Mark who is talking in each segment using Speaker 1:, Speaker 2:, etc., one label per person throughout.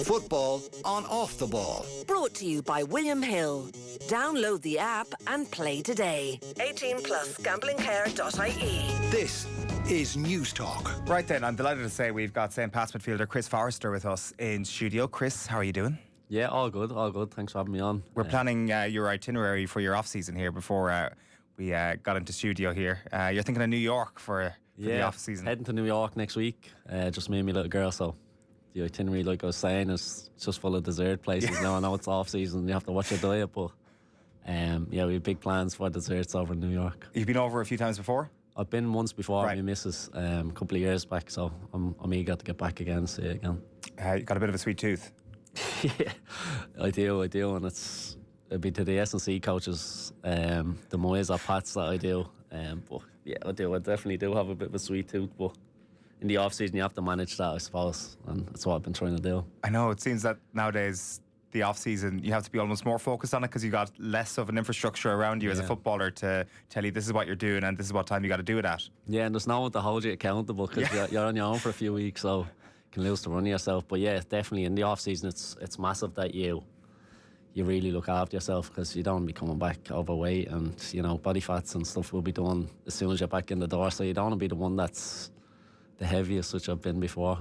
Speaker 1: Football on Off the Ball.
Speaker 2: Brought to you by William Hill. Download the app and play today. 18 plus gamblingcare.ie.
Speaker 1: This is News Talk.
Speaker 3: Right then, I'm delighted to say we've got St. Pat's midfielder Chris Forrester with us in studio. Chris, how are you doing?
Speaker 4: Yeah, all good. Thanks for having me on.
Speaker 3: We're planning your itinerary for your off-season here before we got into studio here. You're thinking of New York for the off-season.
Speaker 4: Heading to New York next week. Just me and my little girl, so the itinerary, like I was saying, is just full of dessert places. Now I know it's off-season, you have to watch your diet, but we have big plans for desserts over in New York.
Speaker 3: You've been over a few times before?
Speaker 4: I've been once before with my missus a couple of years back, so I'm eager to get back again and see it again.
Speaker 3: You got a bit of a sweet tooth?
Speaker 4: Yeah, I do, and it'd be to the S&C coaches, the Moyes or Pats that I do. But yeah, I definitely do have a bit of a sweet tooth, but in the off-season you have to manage that, I suppose, and that's what I've been trying to do.
Speaker 3: I know, it seems that nowadays the off-season you have to be almost more focused on it because you got less of an infrastructure around you as a footballer to tell you this is what you're doing and this is what time you got to do it at.
Speaker 4: Yeah, and there's no one to hold you accountable because you're on your own for a few weeks, so you can lose the run of yourself. But yeah, definitely in the off-season it's massive that you really look after yourself, because you don't want to be coming back overweight, and body fats and stuff will be done as soon as you're back in the door, so you don't want to be the one that's the heaviest, which I've been before.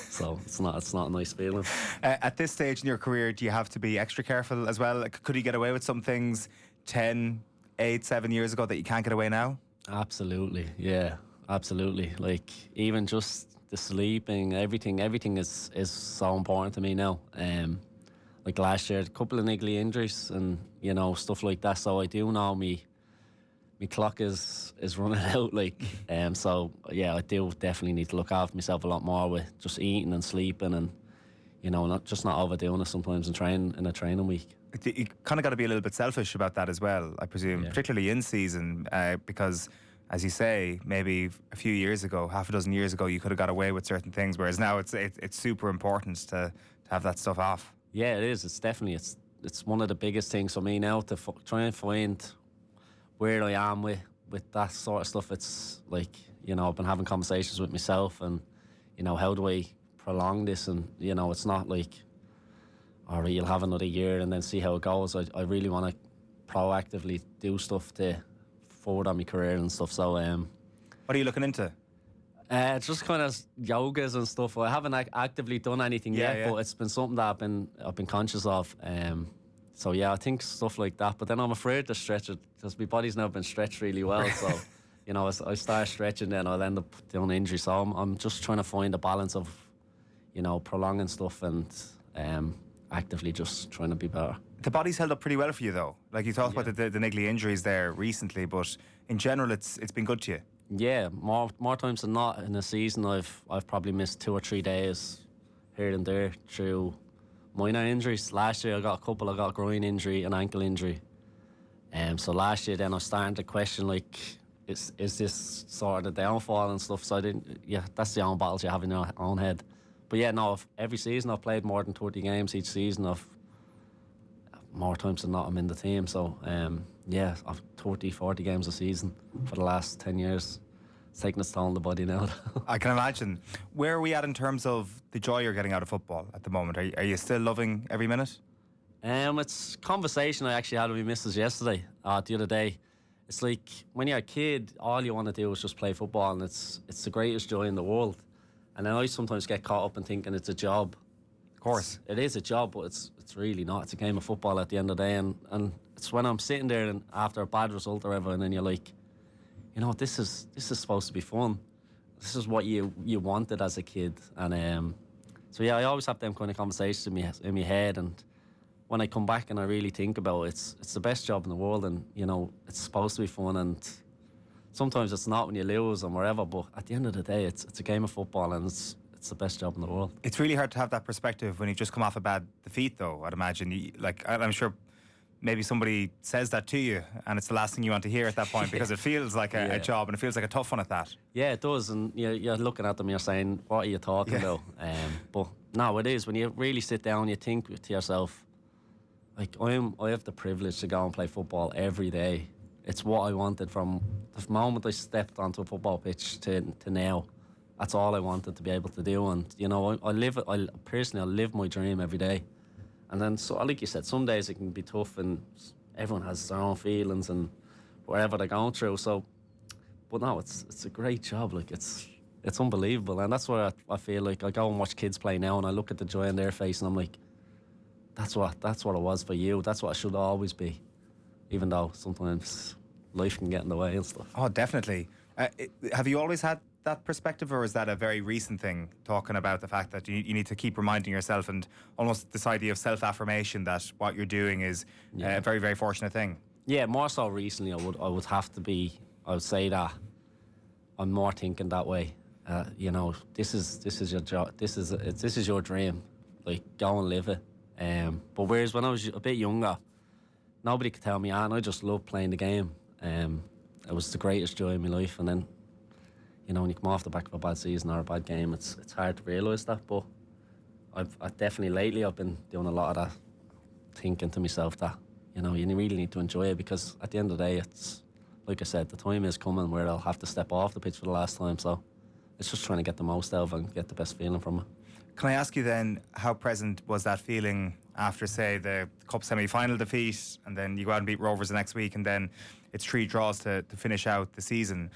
Speaker 4: So it's not a nice feeling.
Speaker 3: At this stage in your career, do you have to be extra careful as well? Could you get away with some things 10, 8, 7 years ago that you can't get away now?
Speaker 4: Absolutely, yeah, absolutely. Like even just the sleeping, everything is so important to me now. Like last year, a couple of niggly injuries and stuff like that. So I do know me clock is running out. So yeah, I do definitely need to look after myself a lot more with just eating and sleeping, and not overdoing it sometimes in a training week.
Speaker 3: You kind of got to be a little bit selfish about that as well, I presume, particularly in season, because as you say, maybe a few years ago, half a dozen years ago, you could have got away with certain things, whereas now it's super important to have that stuff off.
Speaker 4: Yeah, it is. It's definitely it's one of the biggest things for me now to try and find where I am with that sort of stuff. It's like I've been having conversations with myself, and how do I prolong this? And it's not like, all right, you'll have another year and then see how it goes. I really want to proactively do stuff to forward my career and stuff. So
Speaker 3: what are you looking into?
Speaker 4: Just kind of yogas and stuff. I haven't actively done anything yet, but it's been something that I've been conscious of. So yeah, I think stuff like that. But then I'm afraid to stretch it because my body's now been stretched really well. So I start stretching, then I'll end up doing injury. So I'm just trying to find a balance of prolonging stuff and actively just trying to be better.
Speaker 3: The body's held up pretty well for you though. Like you talked about the niggly injuries there recently, but in general it's been good to you.
Speaker 4: Yeah, more times than not in a season I've probably missed 2 or 3 days here and there through minor injuries. Last year I got a couple. I got a groin injury, an ankle injury. So last year then I was starting to question, like, is this sort of the downfall and stuff? So that's the own battles you have in your own head. But yeah, no, every season I've played more than 30 games each season. More times than not I'm in the team. So I've 30, 40 games a season for the last 10 years. It's taking its toll on the body now.
Speaker 3: I can imagine. Where are we at in terms of the joy you're getting out of football at the moment? Are you still loving every minute? It's
Speaker 4: a conversation I actually had with my missus yesterday, the other day. It's like when you're a kid, all you want to do is just play football, and it's the greatest joy in the world. And then I sometimes get caught up in thinking it's a job.
Speaker 3: Of course.
Speaker 4: It is a job, but it's really not. It's a game of football at the end of the day, and it's when I'm sitting there and after a bad result or whatever, and then you're like, this is supposed to be fun. This is what you wanted as a kid. And so yeah, I always have them kind of conversations in my head, and when I come back and I really think about it, it's the best job in the world, and it's supposed to be fun, and sometimes it's not when you lose and wherever, but at the end of the day it's a game of football, and it's the best job in the world.
Speaker 3: It's really hard to have that perspective when you've just come off a bad defeat though, I'd imagine. I'm sure maybe somebody says that to you and it's the last thing you want to hear at that point because it feels like a job, and it feels like a tough one at that.
Speaker 4: Yeah, it does, and you're looking at them, you're saying, what are you talking about? But no, it is. When you really sit down, you think to yourself, like, I have the privilege to go and play football every day. It's what I wanted from the moment I stepped onto a football pitch to now. that's all I wanted to be able to do. And you know, I personally live my dream every day. And then, so like you said, some days it can be tough, and everyone has their own feelings and whatever they're going through. So, but no, it's a great job. Like it's unbelievable, and that's where I feel like I go and watch kids play now, and I look at the joy in their face, and I'm like, that's what it was for you. That's what it should always be, even though sometimes life can get in the way and stuff.
Speaker 3: Oh, definitely. Have you always had that perspective, or is that a very recent thing, talking about the fact that you need to keep reminding yourself, and almost this idea of self-affirmation that what you're doing is a very, very fortunate thing?
Speaker 4: Yeah, more so recently. I would say that I'm more thinking that way. You know, this is your job. This is your dream. Like, go and live it. But whereas when I was a bit younger, nobody could tell me, and I just loved playing the game. It was the greatest joy in my life. And then, you know, when you come off the back of a bad season or a bad game, it's hard to realise that. But I've definitely lately I've been doing a lot of that, thinking to myself that, you know, you really need to enjoy it, because at the end of the day, it's like I said, the time is coming where I'll have to step off the pitch for the last time. So it's just trying to get the most out of it and get the best feeling from it.
Speaker 3: Can I ask you then, how present was that feeling after, say, the Cup semi-final defeat, and then you go out and beat Rovers the next week, and then it's 3 draws to finish out the season?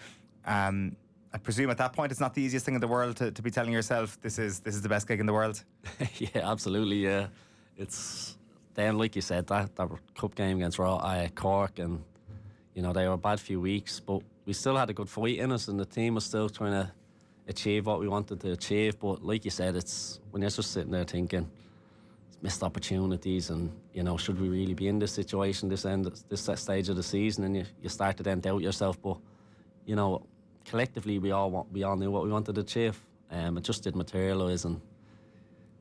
Speaker 3: I presume at that point it's not the easiest thing in the world to be telling yourself this is the best gig in the world.
Speaker 4: Yeah, absolutely. Yeah, it's then, like you said, that cup game against Cork, and you know, they were a bad few weeks, but we still had a good fight in us, and the team was still trying to achieve what we wanted to achieve. But like you said, it's when you're just sitting there thinking missed opportunities, and you know, should we really be in this situation, this stage of the season, and you start to then doubt yourself. But you know, collectively we all knew what we wanted to achieve. It just didn't materialise, and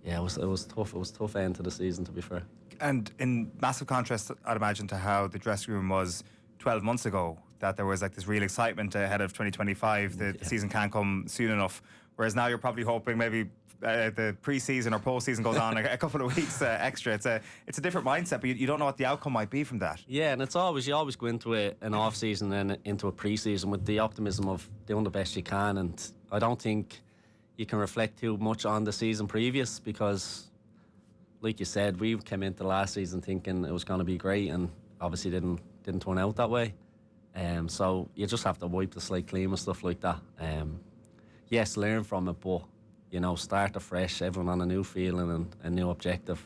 Speaker 4: yeah, it was tough. It was a tough end to the season, to be fair. And
Speaker 3: in massive contrast, I'd imagine, to how the dressing room was 12 months ago, that there was like this real excitement ahead of 2025. The season can't come soon enough. Whereas now you're probably hoping maybe the pre-season or post-season goes on a couple of weeks extra. It's a different mindset, but you don't know what the outcome might be from that.
Speaker 4: Yeah, and you always go into an off-season and into a pre-season with the optimism of doing the best you can. And I don't think you can reflect too much on the season previous, because, like you said, we came into last season thinking it was going to be great, and obviously didn't turn out that way. So you just have to wipe the slate clean and stuff like that. Yes, learn from it, but you know, start afresh, everyone on a new feeling and a new objective.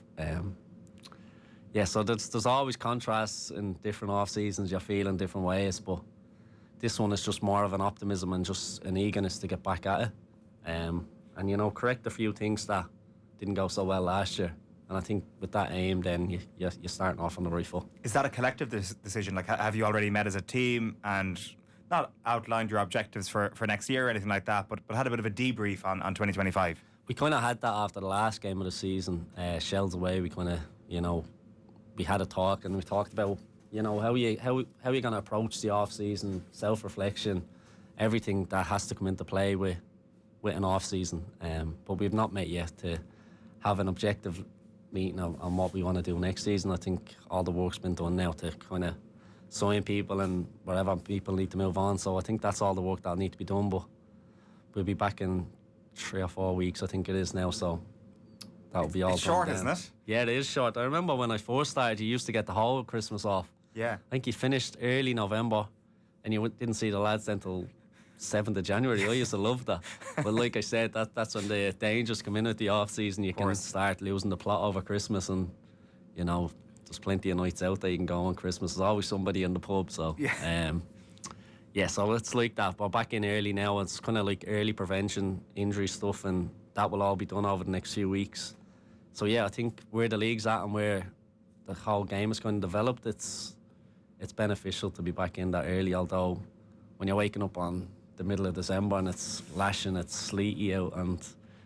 Speaker 4: Yeah, so there's always contrasts in different off seasons. You feel in different ways, but this one is just more of an optimism and just an eagerness to get back at it. And you know, correct a few things that didn't go so well last year. And I think with that aim, then you're starting off on the right foot.
Speaker 3: Is that a collective decision? Like, have you already met as a team and not outlined your objectives for next year or anything like that, but had a bit of a debrief on 2025?
Speaker 4: We kind of had that after the last game of the season. Shells away, we kind of, you know, we had a talk, and we talked about, you know, how you going to approach the off-season, self-reflection, everything that has to come into play with an off-season. But we've not met yet to have an objective meeting on what we want to do next season. I think all the work's been done now to kind of sign people and wherever people need to move on. So I think that's all the work that'll need to be done. But we'll be back in 3 or 4 weeks, I think it is now. So that'll be all. It's
Speaker 3: short, isn't it?
Speaker 4: Yeah, it is short. I remember when I first started, you used to get the whole Christmas off.
Speaker 3: Yeah.
Speaker 4: I think you finished early November, and you didn't see the lads until 7th of January. I used to love that. But like I said, that's when the dangers come in at the off season. You can start losing the plot over Christmas, and you know, there's plenty of nights out that you can go on Christmas. There's always somebody in the pub. So yeah, so it's like that. But back in early now, it's kind of like early prevention, injury stuff, and that will all be done over the next few weeks. So yeah, I think where the league's at and where the whole game is going to develop, it's beneficial to be back in that early. Although when you're waking up on the middle of December and it's lashing, it's sleety out, and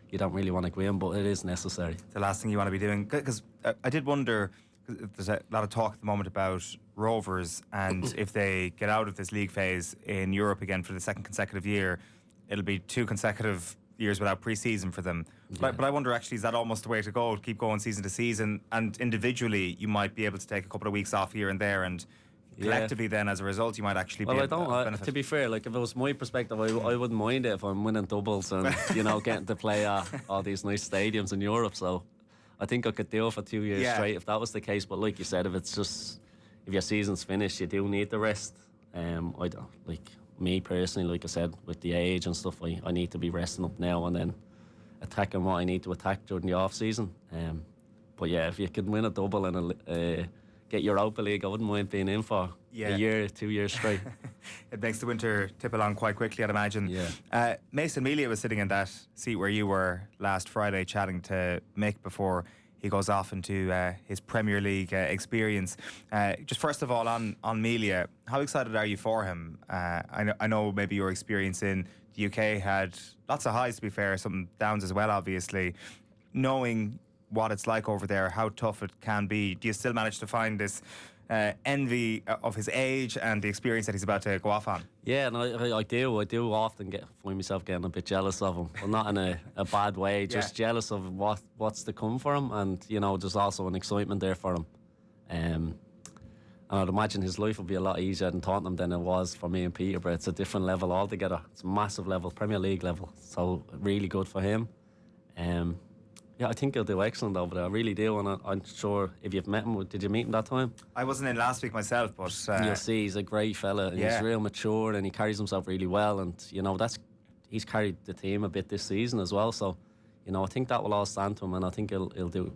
Speaker 4: you don't really want to go in, but it is necessary.
Speaker 3: The last thing you want to be doing, because I did wonder, there's a lot of talk at the moment about Rovers, and if they get out of this league phase in Europe again for the second consecutive year, it'll be 2 consecutive years without pre-season for them. Yeah. But I wonder, actually, is that almost the way to go? Keep going season to season, and individually you might be able to take a couple of weeks off here and there and collectively then as a result you might actually
Speaker 4: well,
Speaker 3: be
Speaker 4: I don't.
Speaker 3: benefit.
Speaker 4: To be fair, like if it was my perspective, I wouldn't mind it if I'm winning doubles and getting to play at all these nice stadiums in Europe. So I think I could do it for 2 years straight if that was the case. But like you said, if your season's finished, you do need the rest. I don't like me personally. Like I said, with the age and stuff, I need to be resting up now and then attacking what I need to attack during the off season. But yeah, if you could win a double and get Europa League, I wouldn't mind being in for a year, 2 years straight.
Speaker 3: It makes the winter tip along quite quickly, I'd imagine.
Speaker 4: Yeah.
Speaker 3: Mason Melia was sitting in that seat where you were last Friday chatting to Mick before he goes off into his Premier League experience. Just first of all, on Melia, how excited are you for him? I know maybe your experience in the UK had lots of highs, to be fair, some downs as well, obviously. Knowing what it's like over there, how tough it can be, do you still manage to find this envy of his age and the experience that he's about to go off on?
Speaker 4: Yeah, and I do. I do often find myself getting a bit jealous of him, but not in a bad way. Just jealous of what's to come for him, and there's also an excitement there for him. And I'd imagine his life would be a lot easier in Tottenham than it was for me in Peterborough. It's a different level altogether. It's a massive level, Premier League level. So really good for him. Yeah, I think he'll do excellent over there. I really do, and I'm sure if you've met him, did you meet him that time?
Speaker 3: I wasn't in last week myself, but
Speaker 4: you'll see he's a great fella. And he's real mature, and he carries himself really well. And he's carried the team a bit this season as well. So, I think that will all stand to him, and I think he'll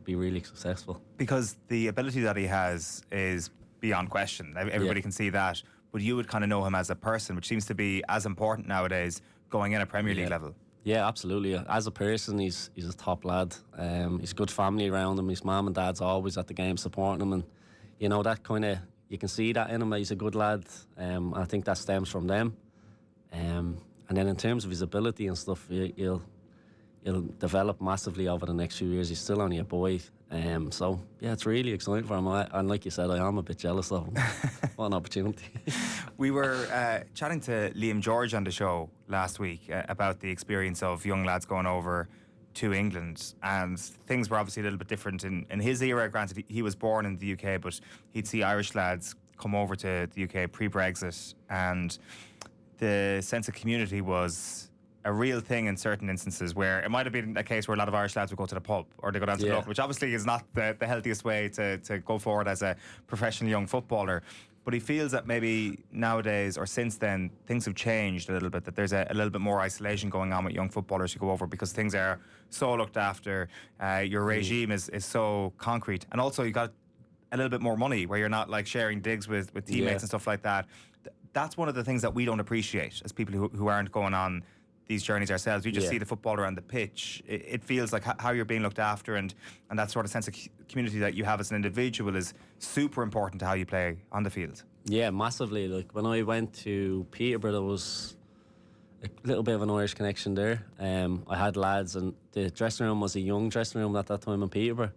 Speaker 4: be really successful.
Speaker 3: Because the ability that he has is beyond question. Everybody can see that. But you would kind of know him as a person, which seems to be as important nowadays, going in at Premier League level. Yeah,
Speaker 4: absolutely. As a person, he's a top lad. He's good family around him. His mum and dad's always at the game supporting him, and that kind of, you can see that in him. He's a good lad. I think that stems from them. And then in terms of his ability and stuff, he'll develop massively over the next few years. He's still only a boy. So yeah, it's really exciting for him. And like you said, I am a bit jealous of him. What an opportunity.
Speaker 3: We were chatting to Liam George on the show last week about the experience of young lads going over to England, and things were obviously a little bit different in his era. Granted, he was born in the UK, but he'd see Irish lads come over to the UK pre-Brexit, and the sense of community was a real thing in certain instances, where it might have been a case where a lot of Irish lads would go to the pub or they go down to the local, which obviously is not the healthiest way to go forward as a professional young footballer. But he feels that maybe nowadays, or since then, things have changed a little bit, that there's a little bit more isolation going on with young footballers who go over because things are so looked after. Your regime is so concrete. And also you got a little bit more money where you're not like sharing digs with teammates and stuff like that. That's one of the things that we don't appreciate as people who aren't going on these journeys ourselves. We just see the footballer on the pitch. It feels like how you're being looked after, and that sort of sense of community that you have as an individual is super important to how you play on the field. Yeah, massively. Like when I went to Peterborough, there was a little bit of an Irish connection there. I had lads, and the dressing room was a young dressing room at that time in Peterborough.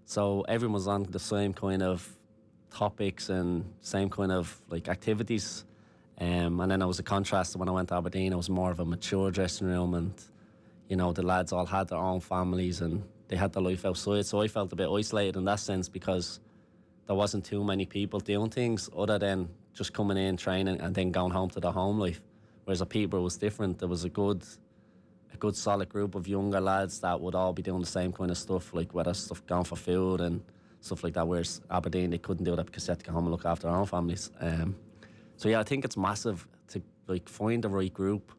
Speaker 3: So everyone was on the same kind of topics and same kind of like activities. And then there was a contrast to when I went to Aberdeen. It was more of a mature dressing room, and the lads all had their own families and they had their life outside. So I felt a bit isolated in that sense, because there wasn't too many people doing things other than just coming in, training, and then going home to their home life. Whereas at Peterborough was different. There was a good solid group of younger lads that would all be doing the same kind of stuff, like whether stuff going for food and stuff like that. Whereas Aberdeen, they couldn't do that because they had to go home and look after their own families. So yeah, I think it's massive to like find the right group,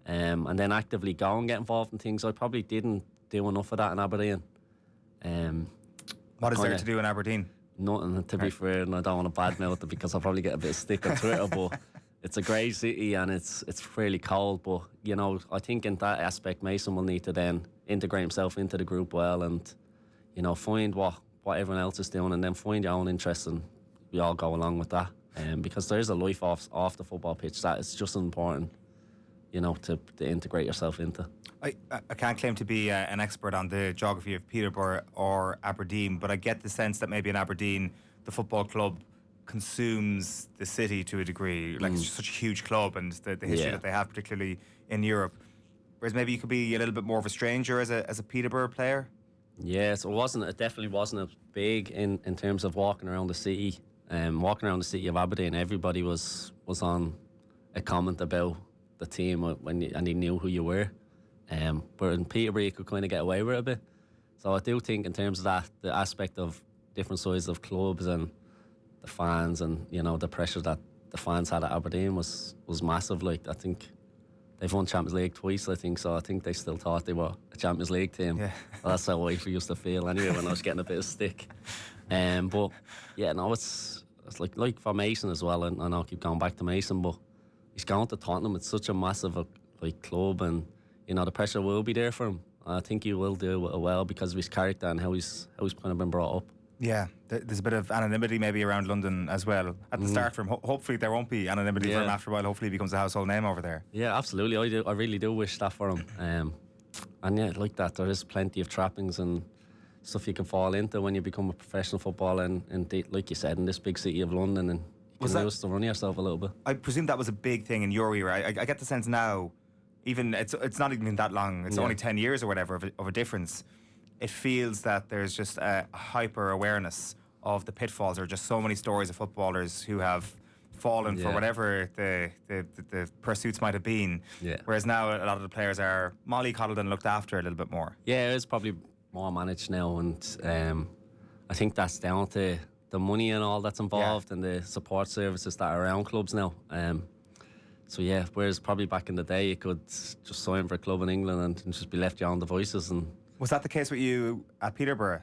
Speaker 3: and then actively go and get involved in things. I probably didn't do enough of that in Aberdeen. What is there to do in Aberdeen? Nothing, to be fair, and I don't want to badmouth it because I'll probably get a bit of stick on Twitter, but it's a great city and it's fairly cold. But I think in that aspect, Mason will need to then integrate himself into the group well, and find what everyone else is doing, and then find your own interests, and we all go along with that. Because there's a life off the football pitch that is just important, to integrate yourself into. I can't claim to be an expert on the geography of Peterborough or Aberdeen, but I get the sense that maybe in Aberdeen, the football club consumes the city to a degree. Like, it's such a huge club, and the history that they have, particularly in Europe. Whereas maybe you could be a little bit more of a stranger as a Peterborough player. Yeah, so it definitely wasn't as big in terms of walking around the city.
Speaker 4: Walking around the city of Aberdeen, everybody was on a comment about the team and he knew who you were. But in Peterborough, you could kind of get away with it a bit. So I do think in terms of that, the aspect of different sizes of clubs and the fans and, you know, the pressure that the fans had at Aberdeen was massive. Like, I think they've won Champions League twice, I think, so I think they still thought they were a Champions League team. Yeah. Well, that's how I used to feel anyway when I was getting a bit of stick. But yeah, no, it's like for Mason as well, and I'll keep going back to Mason, but he's going to Tottenham. It's such a massive club, and you know the pressure will be there for him. I think he will do well because of his character and how he's kind of been brought up. Yeah,
Speaker 3: there's a bit of anonymity maybe around London as well at the start for him. Hopefully there won't be anonymity for him after a while. Hopefully he becomes a household name over there.
Speaker 4: Yeah, absolutely. I really do wish that for him. And yeah, like that, there is plenty of trappings and stuff you can fall into when you become a professional footballer, and like you said, in this big city of London, and you can use to run yourself a little bit.
Speaker 3: I presume that was a big thing in your era. I get the sense now, even it's not even that long. It's only 10 years or whatever of a difference. It feels that there's just a hyper awareness of the pitfalls. There are just so many stories of footballers who have fallen for whatever the pursuits might have been. Yeah. Whereas now a lot of the players are mollycoddled and looked after a little bit more.
Speaker 4: Yeah, it's probably more managed now, and I think that's down to the money and all that's involved and the support services that are around clubs now. So yeah, whereas probably back in the day you could just sign for a club in England and just be left your own devices. And
Speaker 3: was that the case with you at Peterborough?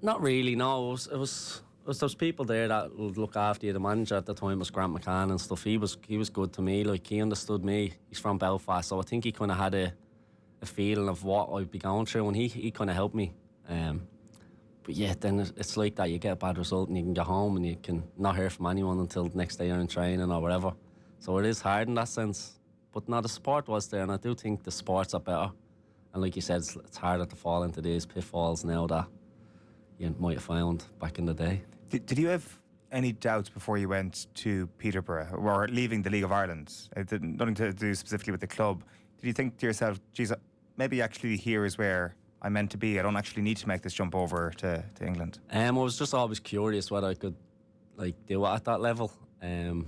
Speaker 4: Not really, no. It was those people there that would look after you. The manager at the time was Grant McCann and stuff. He was good to me. Like, he understood me. He's from Belfast, so I think he kind of had a feeling of what I'd be going through, and he kind of helped me. But yeah, then it's like that. You get a bad result and you can go home and you can not hear from anyone until the next day you're in training or whatever. So it is hard in that sense. But no, the support was there, and I do think the sports are better. And like you said, it's harder to fall into these pitfalls now that you might have found back in the day.
Speaker 3: Did you have any doubts before you went to Peterborough or leaving the League of Ireland? It did nothing to do specifically with the club. Did you think to yourself, geez, maybe actually here is where I'm meant to be? I don't actually need to make this jump over to England.
Speaker 4: I was just always curious whether I could do it at that level. When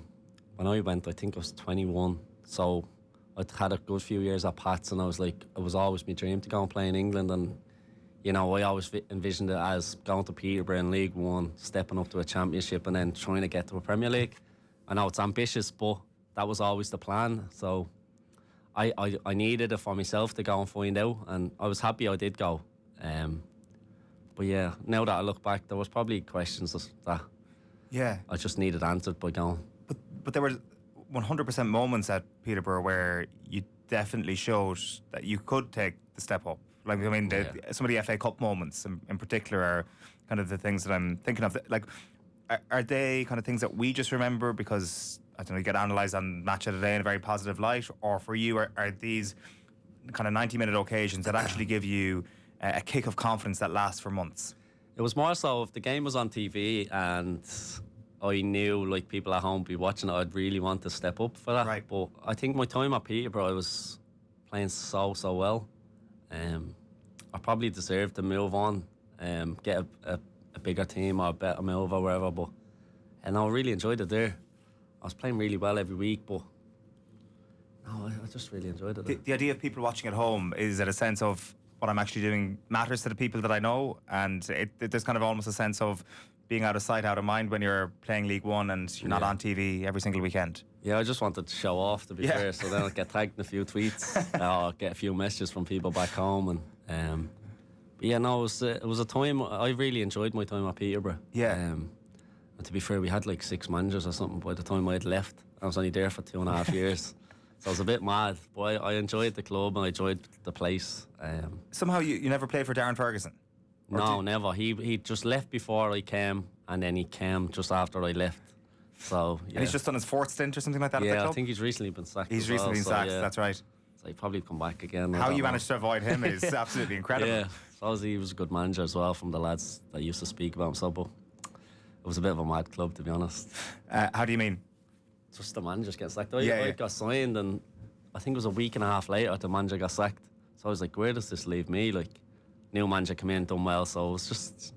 Speaker 4: I went, I think I was 21, so I'd had a good few years at Pats, and I was like, it was always my dream to go and play in England. And you know, I always envisioned it as going to Peterborough in League One, stepping up to a championship, and then trying to get to a Premier League. I know it's ambitious, but that was always the plan. So I needed it for myself to go and find out, and I was happy I did go. But yeah, now that I look back, there was probably questions that I just needed answered by going.
Speaker 3: But there were 100% moments at Peterborough where you definitely showed that you could take the step up. Like, I mean, some of the FA Cup moments in particular are kind of the things that I'm thinking of. Like, are they kind of things that we just remember because, I don't know, you get analysed on Match of the Day in a very positive light? Or for you, are these kind of 90-minute occasions that actually give you a kick of confidence that lasts for months?
Speaker 4: It was more so if the game was on TV and I knew, like, people at home would be watching it, I'd really want to step up for that. Right. But I think my time at Peterborough, I was playing so well. I probably deserved to move on, get a bigger team or a better move or wherever. But I really enjoyed it there. I was playing really well every week, but no, I just really enjoyed it.
Speaker 3: The idea of people watching at home is that a sense of what I'm actually doing matters to the people that I know, and there's kind of almost a sense of being out of sight, out of mind when you're playing League One and you're not on TV every single weekend.
Speaker 4: Yeah, I was wanted to show off, to be fair, so then I'd get tagged in a few tweets or get a few messages from people back home. And but yeah, no, it was a time, I really enjoyed my time at Peterborough. Yeah. And to be fair, we had like 6 managers or something by the time I had left. I was only there for 2.5 years. So I was a bit mad, but I enjoyed the club and I enjoyed the place.
Speaker 3: Somehow you never played for Darren Ferguson?
Speaker 4: No, never. He just left before I came, and then he came just after I left. So yeah.
Speaker 3: And he's just done his 4th stint or something like that at the club?
Speaker 4: I think he's recently been sacked.
Speaker 3: He's recently been sacked, that's right.
Speaker 4: So he'd probably come back again.
Speaker 3: How you managed to avoid him is absolutely incredible.
Speaker 4: Yeah, so he was a good manager as well from the lads that used to speak about him. So, but it was a bit of a mad club, to be honest.
Speaker 3: How do you mean?
Speaker 4: Just the manager getting sacked. I got signed, and I think it was a week and a half later the manager got sacked. So I was like, where does this leave me? Like, new manager came in, done well, so it was just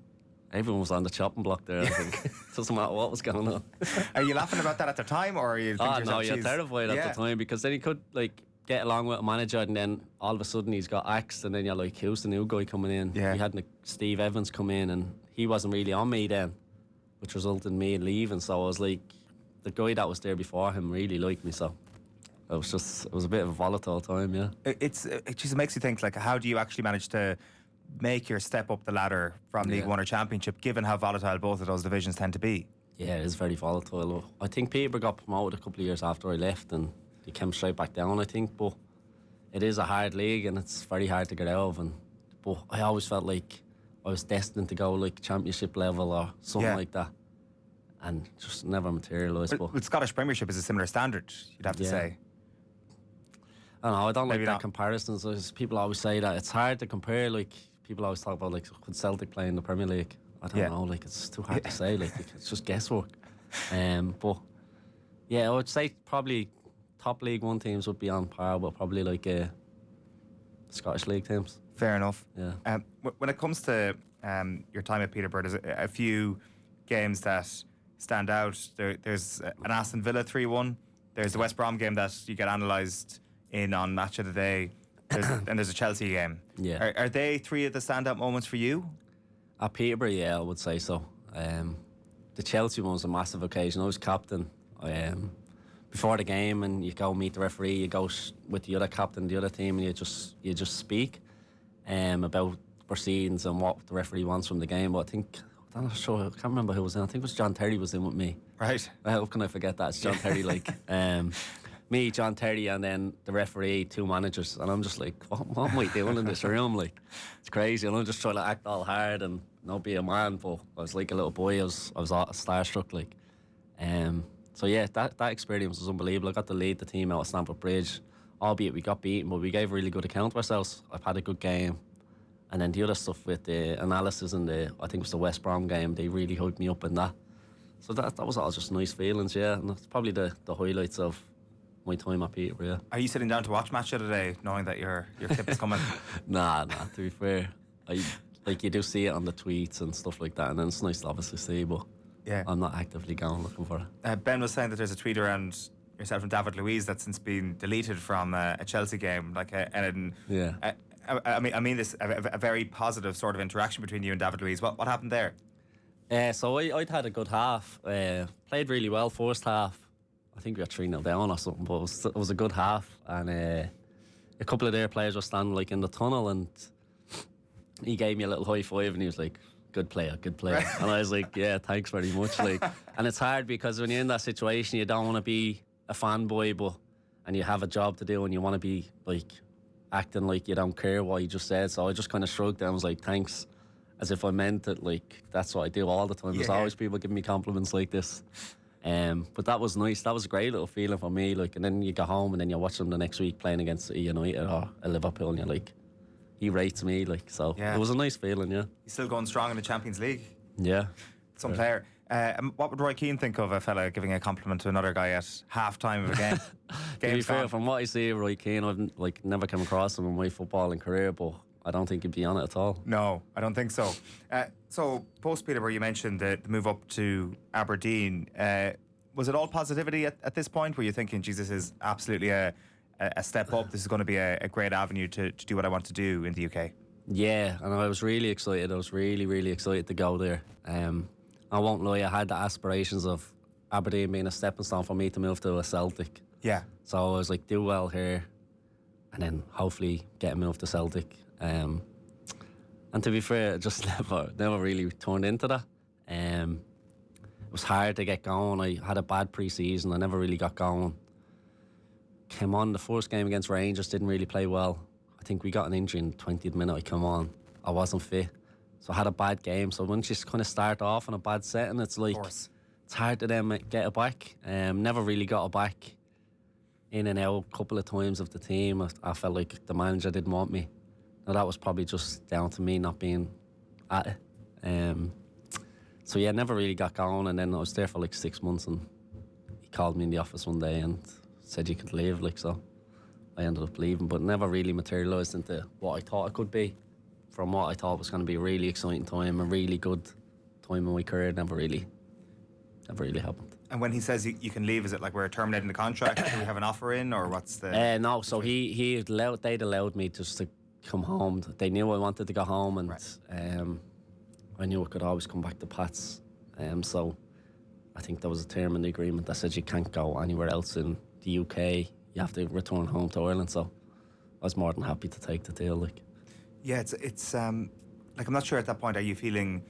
Speaker 4: Everyone was on the chopping block there, I think. Doesn't matter what was going on.
Speaker 3: Are you laughing about that at the time, or are you thinking
Speaker 4: No, you're terrified at the time, because then he could like get along with a manager, and then all of a sudden he's got axed, and then you're like, who's the new guy coming in?
Speaker 3: Yeah.
Speaker 4: He had Steve Evans come in, and he wasn't really on me then, which resulted in me leaving. So I was like, the guy that was there before him really liked me, so it was a bit of a volatile time, yeah.
Speaker 3: It just makes you think, like, how do you actually manage to make your step up the ladder from League One or Championship, given how volatile both of those divisions tend to be?
Speaker 4: Yeah, it is very volatile. I think Peterborough got promoted a couple of years after I left, and they came straight back down, I think. But it is a hard league, and it's very hard to get out of. But I always felt like I was destined to go like Championship level or something like that, and just never materialised.
Speaker 3: Well, Scottish Premiership is a similar standard, you'd have to say.
Speaker 4: I don't know, I don't
Speaker 3: Maybe
Speaker 4: like that
Speaker 3: not.
Speaker 4: comparisons. People always say that it's hard to compare. Like, people always talk about, like, could Celtic play in the Premier League? I don't know, like, it's too hard to say. Like, it's just guesswork. But yeah, I would say probably top League One teams would be on par, but probably like Scottish League teams.
Speaker 3: Fair enough.
Speaker 4: Yeah.
Speaker 3: When it comes to your time at Peterborough, there's a few games that stand out. There's an Aston Villa 3-1. There's the West Brom game that you get analysed in on Match of the Day. And there's a Chelsea game.
Speaker 4: Yeah.
Speaker 3: Are they three of the standout moments for you?
Speaker 4: At Peterborough, yeah, I would say so. The Chelsea one was a massive occasion. I was captain. Before the game, and you go meet the referee, you go with the other captain, the other team, and you just speak about proceedings and what the referee wants from the game. But I'm not sure, I can't remember who was in. I think it was John Terry was in with me.
Speaker 3: Right.
Speaker 4: How can I forget that? It's John Terry, like. Me, John Terry, and then the referee, two managers, and I'm just like, what am I doing in this room? Like, it's crazy, and I'm just trying to act all hard and not be a man, but I was like a little boy. I was starstruck, like. So yeah, that experience was unbelievable. I got to lead the team out at Stamford Bridge, albeit we got beaten, but we gave a really good account of ourselves. I've had a good game, and then the other stuff with the analysis and I think it was the West Brom game, they really hyped me up in that. So that was all just nice feelings, yeah, and that's probably the highlights of my time at Peterborough. Yeah.
Speaker 3: Are you sitting down to watch Match of the Day, knowing that your tip is coming?
Speaker 4: Nah. To be fair, you do see it on the tweets and stuff like that, and then it's nice to obviously see, but I'm not actively going looking for it.
Speaker 3: Ben was saying that there's a tweet around yourself and David Luiz that's since been deleted from a Chelsea game. I mean this a very positive sort of interaction between you and David Luiz. What happened there?
Speaker 4: So I'd had a good half. Played really well first half. I think we were 3-0 down or something, but it was a good half. And a couple of their players were standing like in the tunnel, and he gave me a little high five, and he was like, good player. And I was like, yeah, thanks very much. Like, and it's hard because when you're in that situation, you don't want to be a fanboy, and you have a job to do, and you want to be like acting like you don't care what you just said. So I just kind of shrugged and was like, thanks, as if I meant it. Like, that's what I do all the time. There's always people giving me compliments like this. But that was nice. That was a great little feeling for me. Like, and then you go home and then you watch them the next week playing against a United or a Liverpool, and you're like, he rates me. Like, so it was a nice feeling. Yeah.
Speaker 3: He's still going strong in the Champions League.
Speaker 4: Yeah.
Speaker 3: Some player. What would Roy Keane think of a fella giving a compliment to another guy at half time of a game?
Speaker 4: To be fair, from what I see of Roy Keane, I've never come across him in my footballing career, but I don't think he'd be on it at all.
Speaker 3: No, I don't think so. So post Peterborough, you mentioned the move up to Aberdeen. Was it all positivity at this point? Were you thinking, Jesus, this is absolutely a step up? This is going to be a great avenue to do what I want to do in the UK?
Speaker 4: Yeah, and I was really excited. I was really, really excited to go there. I won't lie, I had the aspirations of Aberdeen being a stepping stone for me to move to a Celtic.
Speaker 3: Yeah. So
Speaker 4: I was like, do well here, and then hopefully get moved to Celtic. And to be fair, it just never really turned into that. It was hard to get going. I had a bad pre-season. I never really got going. Came on the first game against Rangers, didn't really play well. I think we got an injury in the 20th minute I come on. I wasn't fit. So I had a bad game. So once you kind of start off on a bad setting, it's like, it's hard to then get it back. Never really got it back. In and out a couple of times of the team. I felt like the manager didn't want me. Now that was probably just down to me not being at it. So yeah, never really got going, and then I was there for like 6 months, and he called me in the office one day and said you could leave, like, so I ended up leaving, but never really materialised into what I thought it could be, from what I thought was going to be a really exciting time, a really good time in my career never really happened.
Speaker 3: And when he says you can leave, is it like we're terminating the contract? Do we have an offer in, or what's the?
Speaker 4: No, so they'd allowed me just to come home. They knew I wanted to go home, and I knew I could always come back to Pats. So I think there was a term in the agreement that said you can't go anywhere else in the UK. You have to return home to Ireland. So I was more than happy to take the deal. Like,
Speaker 3: yeah, it's like I'm not sure at that point. Are you feeling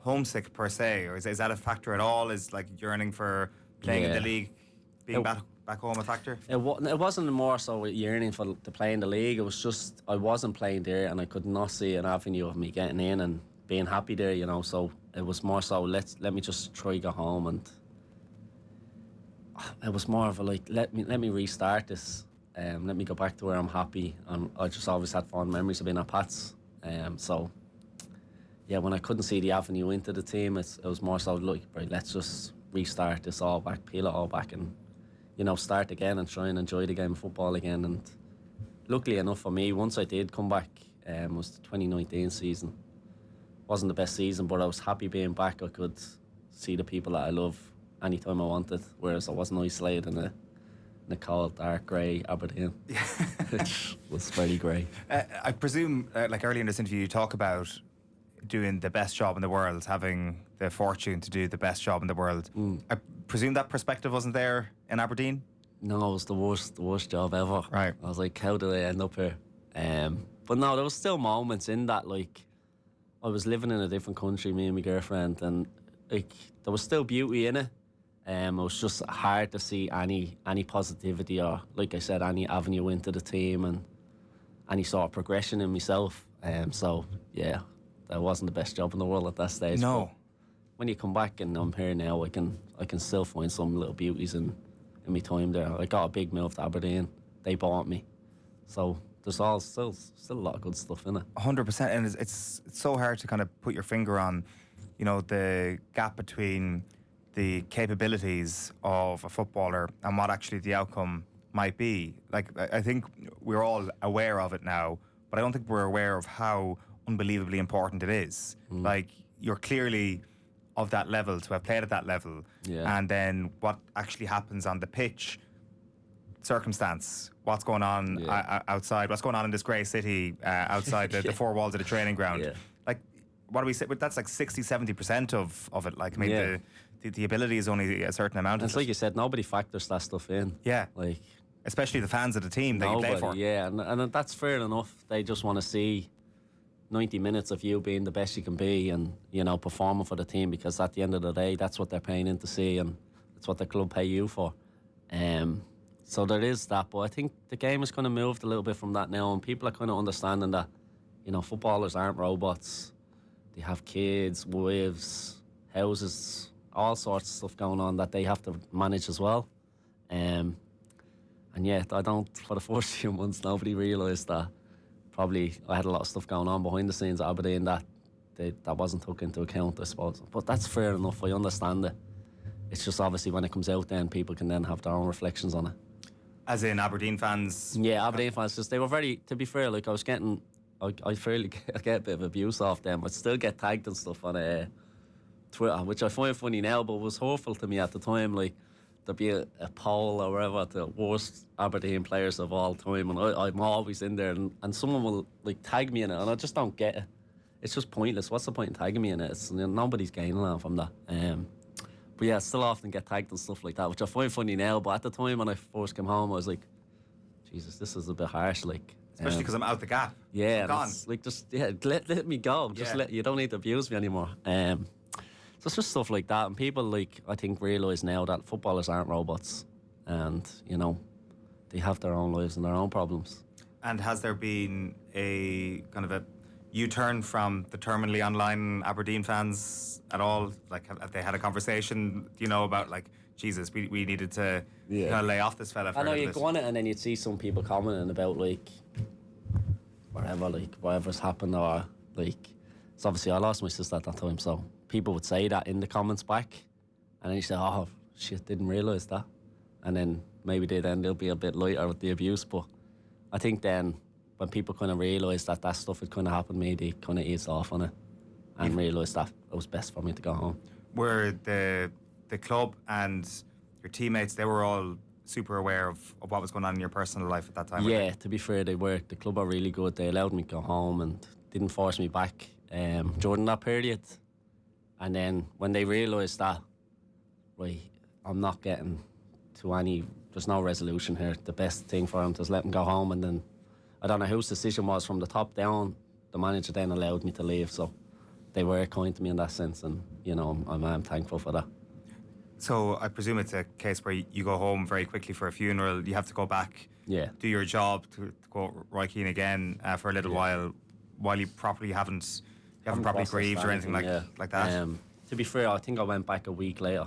Speaker 3: homesick per se, or is that a factor at all? Is like yearning for playing in the league, being back home a factor?
Speaker 4: It wasn't more so yearning to play in the league. It was just I wasn't playing there, and I could not see an avenue of me getting in and being happy there. You know, so it was more so let me just try go home, and it was more of a like let me restart this. Let me go back to where I'm happy, and I just always had fond memories of being at Pats. So. Yeah, when I couldn't see the avenue into the team, it was more so like, right, let's just restart this all back, peel it all back, and start again and try and enjoy the game of football again. And luckily enough for me, once I did come back, was the 2019 season. Wasn't the best season, but I was happy being back. I could see the people that I love anytime I wanted, whereas I wasn't isolated in a cold, dark, grey Aberdeen, which was very grey.
Speaker 3: I presume, like earlier in this interview, you talk about doing the best job in the world, having the fortune to do the best job in the world. I presume that perspective wasn't there in Aberdeen?
Speaker 4: No, it was the worst job ever.
Speaker 3: Right.
Speaker 4: I was like, how did I end up here? But no, there was still moments in that, like, I was living in a different country, me and my girlfriend, and like there was still beauty in it. It was just hard to see any positivity or, like I said, any avenue into the team and any sort of progression in myself. So, yeah. That wasn't the best job in the world at that stage.
Speaker 3: No.
Speaker 4: But when you come back and I'm here now, I can still find some little beauties in my time there. I got a big move to Aberdeen. They bought me. So there's still a lot of good stuff in it.
Speaker 3: 100%. And it's so hard to kind of put your finger on, the gap between the capabilities of a footballer and what actually the outcome might be. Like, I think we're all aware of it now, but I don't think we're aware of how unbelievably important it is. Like, you're clearly of that level to have played at that level, and then what actually happens on the pitch, circumstance, what's going on outside, what's going on in this grey city outside the four walls of the training ground. Like, what do we say? But that's like 60-70% of it. Like, I mean, the ability is only a certain amount.
Speaker 4: And it's like you said, nobody factors that stuff in.
Speaker 3: Yeah,
Speaker 4: like
Speaker 3: especially the fans of the team that you play for.
Speaker 4: Yeah, and that's fair enough. They just want to see 90 minutes of you being the best you can be and, performing for the team, because at the end of the day, that's what they're paying in to see and that's what the club pay you for. So there is that, but I think the game has kind of moved a little bit from that now, and people are kind of understanding that, footballers aren't robots. They have kids, wives, houses, all sorts of stuff going on that they have to manage as well. And yet, for the first few months, nobody realised that probably I had a lot of stuff going on behind the scenes at Aberdeen that wasn't took into account, I suppose. But that's fair enough. I understand it. It's just obviously when it comes out, then people can then have their own reflections on it.
Speaker 3: As in Aberdeen fans?
Speaker 4: Yeah, Aberdeen fans. Just they were very. To be fair, like I was getting, I fairly get a bit of abuse off them. I'd still get tagged and stuff on Twitter, which I find funny now, but was hurtful to me at the time. Like, there'd be a poll or whatever, the worst Aberdeen players of all time, and I'm always in there, and someone will like tag me in it, and I just don't get it. It's just pointless. What's the point in tagging me in it? Nobody's gaining out from that. But yeah, I still often get tagged and stuff like that, which I find funny now. But at the time when I first came home, I was like, Jesus, this is a bit harsh. Like,
Speaker 3: especially because I'm out the gap.
Speaker 4: Yeah,
Speaker 3: I'm gone.
Speaker 4: It's like, just let me go. Just you don't need to abuse me anymore. So it's just stuff like that, and people, like, I think, realise now that footballers aren't robots, and they have their own lives and their own problems. And
Speaker 3: has there been a kind of a U-turn from the terminally online Aberdeen fans at all? Like, have they had a conversation, about like, Jesus, we needed to kind of lay off this fella for a little bit?
Speaker 4: I know, you'd go on it and then you'd see some people commenting about like whatever's happened, or like, it's obviously I lost my sister at that time, so people would say that in the comments back, and then you say, oh shit, didn't realise that, and then maybe they'll be a bit lighter with the abuse. But I think then when people kind of realise that stuff had kind of happened, maybe kind of ease off on it, and realised that it was best for me to go home.
Speaker 3: Were the club and your teammates, they were all super aware of what was going on in your personal life at that time?
Speaker 4: Yeah, to be fair, they were. The club are really good. They allowed me to go home and didn't force me back during that period. And then when they realised that, right, I'm not getting to any, there's no resolution here. The best thing for him was let him go home. And then I don't know whose decision was, from the top down, the manager then allowed me to leave. So they were kind to me in that sense, and you know, I'm thankful for that.
Speaker 3: So I presume it's a case where you go home very quickly for a funeral. You have to go back, do your job, to go Roy Keane again for a little while you properly haven't properly grieved or anything like that.
Speaker 4: To be fair, I think I went back a week later,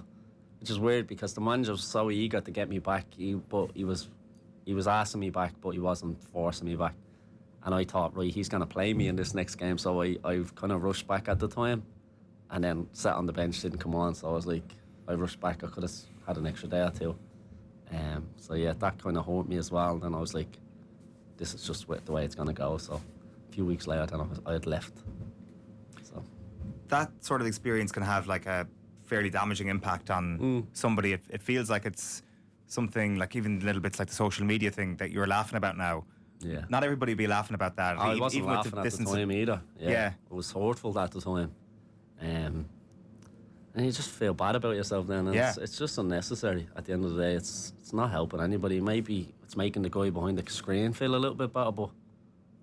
Speaker 4: which is weird because the manager was so eager to get me back. He was asking me back, but he wasn't forcing me back. And I thought, right, he's going to play me in this next game, so I kind of rushed back at the time, and then sat on the bench, didn't come on. So I was like, I rushed back. I could have had an extra day or two. So yeah, that kind of hurt me as well. And then I was like, this is just the way it's going to go. So a few weeks later, then I had left. So
Speaker 3: that sort of experience can have like a fairly damaging impact on somebody. It feels like it's something like, even little bits like the social media thing that you're laughing about now.
Speaker 4: Yeah.
Speaker 3: Not everybody would be laughing about that.
Speaker 4: I wasn't laughing at the time either.
Speaker 3: Yeah.
Speaker 4: It was hurtful at the time. And you just feel bad about yourself then. And it's just unnecessary at the end of the day. It's not helping anybody. Maybe it's making the guy behind the screen feel a little bit better, but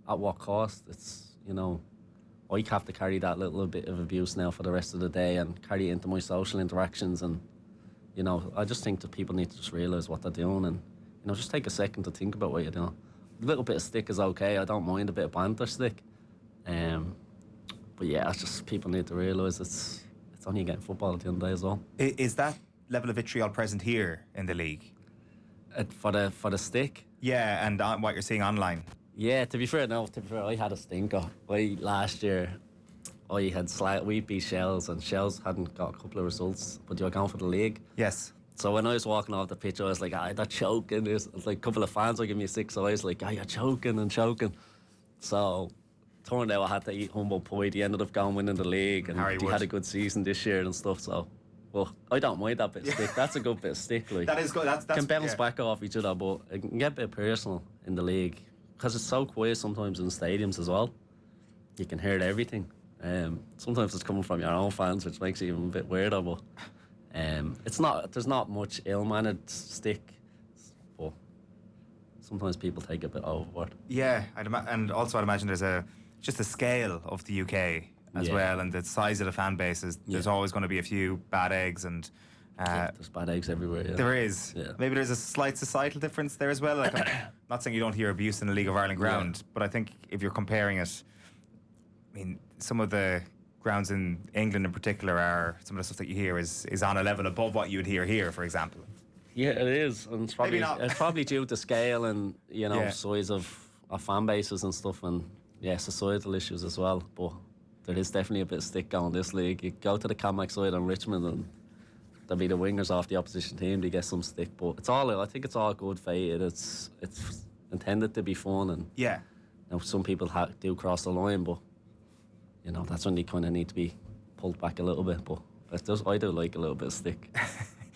Speaker 4: at what cost? It's, you know, I have to carry that little bit of abuse now for the rest of the day and carry it into my social interactions. And, you know, I just think that people need to just realise what they're doing and, you know, just take a second to think about what you're doing. A little bit of stick is okay. I don't mind a bit of banter stick. But yeah, it's just people need to realise it's only getting football at the end of the day as well.
Speaker 3: Is that level of vitriol present here in the league?
Speaker 4: For the stick?
Speaker 3: Yeah, and what you're seeing online?
Speaker 4: Yeah, to be fair, I had a stinker. Last year, we beat Shells, and Shells hadn't got a couple of results, but they were going for the league.
Speaker 3: Yes.
Speaker 4: So when I was walking off the pitch, I was like, they're choking. There's like a couple of fans were giving me 6 eyes, like, you're choking and choking. So turned out I had to eat humble pie. They ended up winning the league, and they had a good season this year and stuff. So, well, I don't mind that bit of stick. That's a good bit of stick. Like,
Speaker 3: that is good. That's
Speaker 4: can bounce back off each other, but it can get a bit personal in the league because it's so quiet sometimes in stadiums as well. You can hear everything. Sometimes it's coming from your own fans, which makes it even a bit weirder, but there's not much ill-mannered stick, but sometimes people take it a bit overboard.
Speaker 3: Yeah, and also I'd imagine there's just the scale of the UK as well, and the size of the fan bases. There's always going to be a few bad eggs, and
Speaker 4: there's bad eggs everywhere. Yeah.
Speaker 3: There is. Yeah. Maybe there's a slight societal difference there as well. Like, I'm not saying you don't hear abuse in the League of Ireland ground, but I think if you're comparing it, I mean, some of the grounds in England in particular are, some of the stuff that you hear is on a level above what you would hear here, for example.
Speaker 4: Yeah, it is, and it's probably due to scale and, you know, size of fan bases and stuff, and societal issues as well. But there is definitely a bit of stick going this league. You go to the Camac side on Richmond, and there'll be the wingers off the opposition team. They get some stick, but I think it's all good faith. It's intended to be fun, and you know, some people do cross the line, but you know, that's when they kind of need to be pulled back a little bit. But I do like a little bit of stick.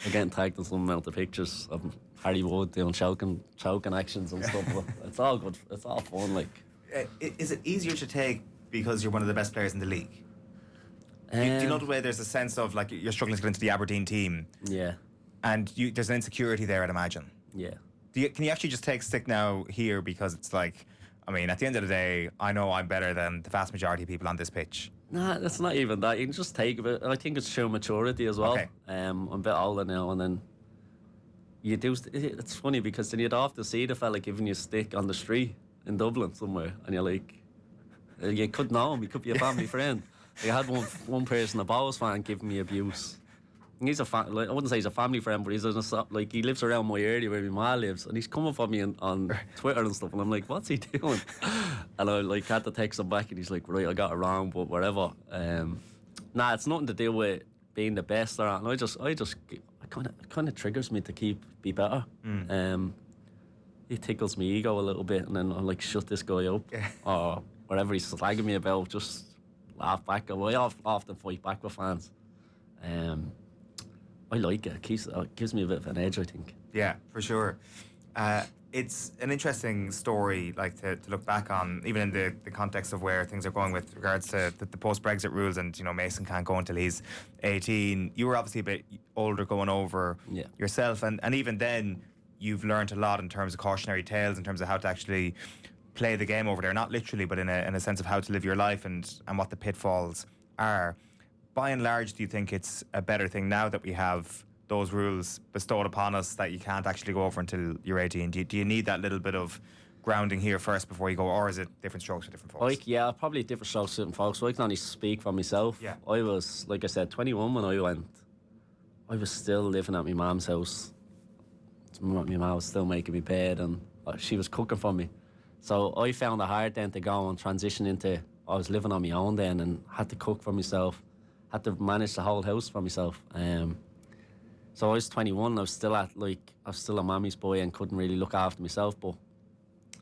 Speaker 4: I'm getting tagged in some amount of pictures of Harry Wood doing choking actions and stuff. But it's all good. It's all fun. Like,
Speaker 3: is it easier to take because you're one of the best players in the league? Do you know the way there's a sense of like you're struggling to get into the Aberdeen team? Yeah. And there's an insecurity there, I'd imagine. Yeah. Can you actually just take stick now here because it's like, I mean, at the end of the day, I know I'm better than the vast majority of people on this pitch. Nah,
Speaker 4: that's not even that. You can just take a bit. I think it's show maturity as well. Okay. I'm a bit older now, and then you do. It's funny because then you'd often see the fella giving you a stick on the street in Dublin somewhere, and you're like, you could know him. He could be a family friend. I had one person, a Bows fan, giving me abuse. And he's I wouldn't say he's a family friend, but he lives around my area where my ma lives, and he's coming for me on Twitter and stuff, and I'm like, what's he doing? And I had to text him back, and he's like, right, I got it wrong, but whatever. It's nothing to do with being the best or anything. It kind of triggers me to be better. It tickles my ego a little bit, and then I'm like, shut this guy up, or whatever he's slagging me about, just laugh back. I often fight back with fans. I like it. It gives me a bit of an edge, I think.
Speaker 3: Yeah, for sure. It's an interesting story, like to look back on, even in the context of where things are going with regards to the post-Brexit rules. And Mason can't go until he's 18. You were obviously a bit older going over yourself, and even then you've learned a lot in terms of cautionary tales, in terms of how to actually play the game over there, not literally, but in a sense of how to live your life and what the pitfalls are. By and large, do you think it's a better thing now that we have those rules bestowed upon us that you can't actually go over until you're 18? Do you need that little bit of grounding here first before you go, or is it different strokes for different folks?
Speaker 4: Probably different strokes for different folks. So I can only speak for myself.
Speaker 3: Yeah.
Speaker 4: I was, like I said, 21 when I went. I was still living at my mum's house. My mum was still making me bed, and she was cooking for me. So I found it hard then to go and transition into, I was living on my own then and had to cook for myself, had to manage the whole house for myself. So I was 21, I was still a mommy's boy and couldn't really look after myself, but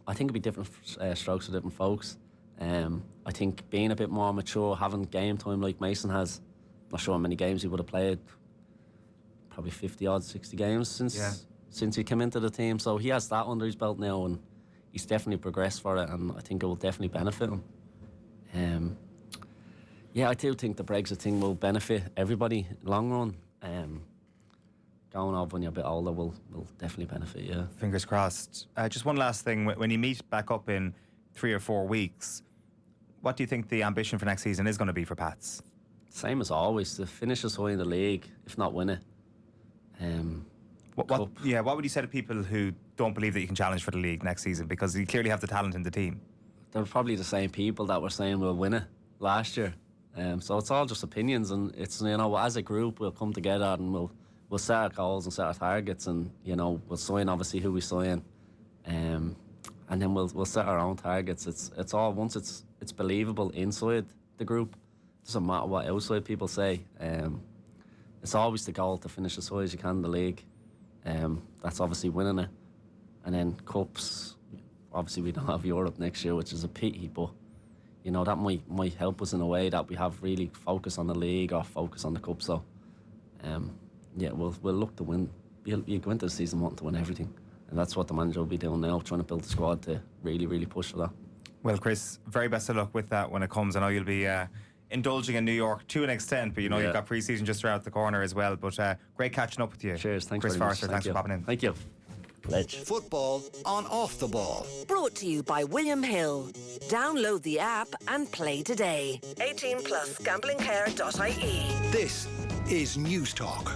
Speaker 4: I think it'd be different strokes for different folks. I think being a bit more mature, having game time like Mason has, not sure how many games he would have played, probably 50 odd, 60 games since he came into the team. So he has that under his belt now, and he's definitely progressed for it, and I think it will definitely benefit him. I do think the Brexit thing will benefit everybody in the long run. Going off when you're a bit older will definitely benefit you.
Speaker 3: Fingers crossed. Just one last thing. When you meet back up in 3 or 4 weeks, what do you think the ambition for next season is going to be for Pats?
Speaker 4: Same as always, to finish us high in the league, if not win it.
Speaker 3: What would you say to people who don't believe that you can challenge for the league next season? Because you clearly have the talent in the team.
Speaker 4: They're probably the same people that were saying we'll win it last year. So it's all just opinions, and it's, as a group we'll come together and we'll set our goals and set our targets, and we'll sign obviously who we sign, and then we'll set our own targets. It's all, once it's believable inside the group, it doesn't matter what outside people say. It's always the goal to finish as high as you can in the league. That's obviously winning it, and then cups. Obviously we don't have Europe next year, which is a pity, but that might help us in a way that we have really focus on the league or focus on the cup. So we'll look to win. You go into the season wanting to win everything, and that's what the manager will be doing now, trying to build the squad to really, really push for that. Well,
Speaker 3: Chris, very best of luck with that when it comes. I know you'll be indulging in New York to an extent, but you've got pre-season just around the corner as well. But great catching up with you.
Speaker 4: Cheers, thanks
Speaker 3: Chris
Speaker 4: very
Speaker 3: Forrester,
Speaker 4: much.
Speaker 3: thanks for popping in.
Speaker 4: Thank you. Pledge.
Speaker 1: Football on Off the Ball.
Speaker 2: Brought to you by William Hill. Download the app and play today. 18 plus gamblingcare.ie.
Speaker 1: This is News Talk.